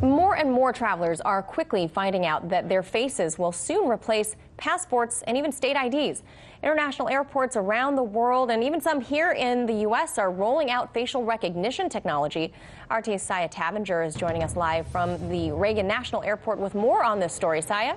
More and more travelers are quickly finding out that their faces will soon replace passports and even state IDs. International airports around the world and even some here in the U.S. are rolling out facial recognition technology. RT's Sayeh Tavangar is joining us live from the Reagan National Airport with more on this story. Sayeh?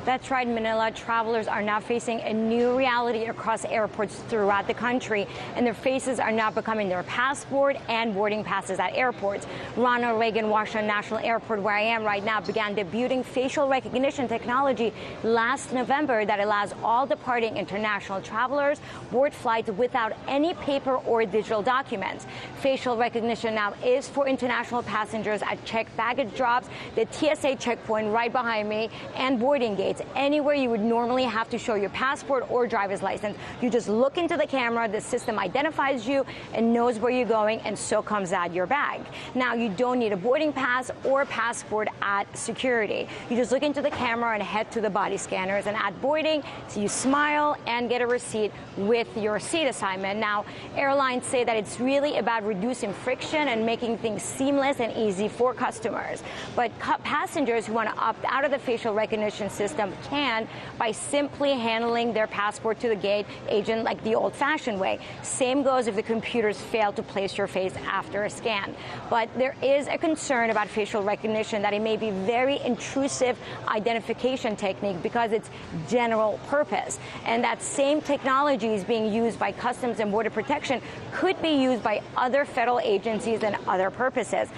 That's right, Manila. Travelers are now facing a new reality across airports throughout the country, and their faces are now becoming their passport and boarding passes at airports. Ronald Reagan Washington National Airport, where I am right now, began debuting facial recognition technology last November that allows all departing international travelers board flights without any paper or digital documents. Facial recognition now is for international passengers at checked baggage drops, the TSA checkpoint right behind me, and boarding gates. Anywhere you would normally have to show your passport or driver's license. You just look into the camera, the system identifies you and knows where you're going, and so comes out your bag. Now, you don't need a boarding pass or passport at security. You just look into the camera and head to the body scanners, and at boarding, so you smile and get a receipt with your seat assignment. Now, airlines say that it's really about reducing friction and making things seamless and easy for customers. But passengers who want to opt out of the facial recognition system can by simply handling their passport to the gate agent like the old-fashioned way. Same goes if the computers fail to place your face after a scan. But there is a concern about facial recognition that it may be very intrusive identification technique because it's general purpose. And that same technology is being used by Customs and Border Protection could be used by other federal agencies and other purposes.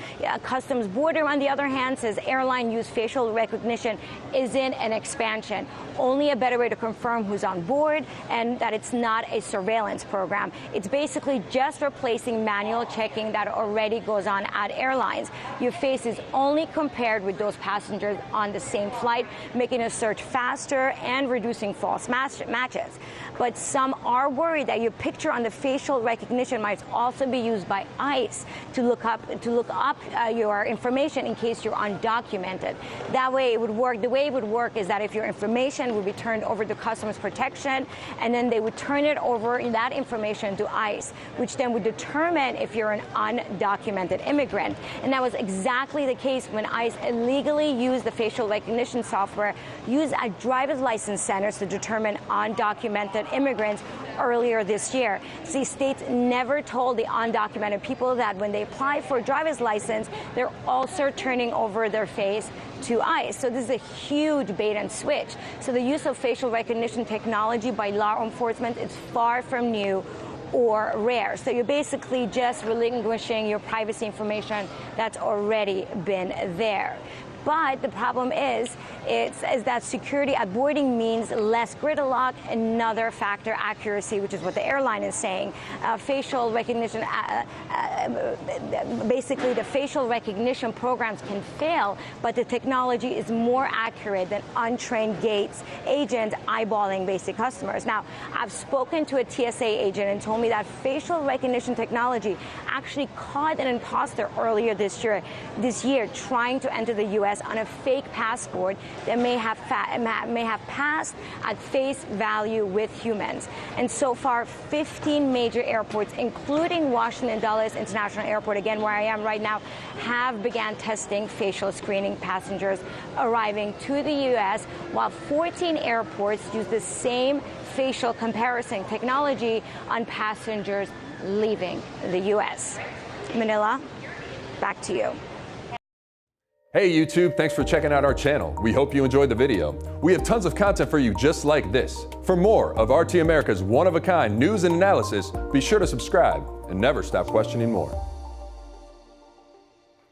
Customs Border, on the other hand, says airline use facial recognition isn't an expansion, only a better way to confirm who's on board and that it's not a surveillance program. It's basically just replacing manual checking that already goes on at airlines. Your face is only compared with those passengers on the same flight, making a search faster and reducing false matches. But some are worried that your picture on the facial recognition might also be used by ICE to look up your information in case you're undocumented. That way it would work. The way it would work is that if your information would be turned over to Customs Protection, and then they would turn it over, that information, to ICE, which then would determine if you're an undocumented immigrant. And that was exactly the case when ICE illegally used the facial recognition software used at driver's license centers to determine undocumented immigrants earlier this year. See, states never told the undocumented people that when they apply for a driver's license, they're also turning over their face to ICE. So this is a huge bait and switch. So the use of facial recognition technology by law enforcement is far from new or rare. So you're basically just relinquishing your privacy information that's already been there. But the problem is that security at boarding means less gridlock, another factor, accuracy, which is what the airline is saying. Facial recognition, basically the facial recognition programs can fail, but the technology is more accurate than untrained agents eyeballing basic customers. Now, I've spoken to a TSA agent and told me that facial recognition technology actually caught an imposter earlier this year trying to enter the U.S. on a fake passport that may have passed at face value with humans. And so far, 15 major airports, including Washington Dulles International Airport, again where I am right now, have began testing facial screening passengers arriving to the U.S., while 14 airports use the same facial comparison technology on passengers leaving the U.S. Manila, back to you. Hey YouTube, thanks for checking out our channel. We hope you enjoyed the video. We have tons of content for you just like this. For more of RT America's one-of-a-kind news and analysis, be sure to subscribe and never stop questioning more.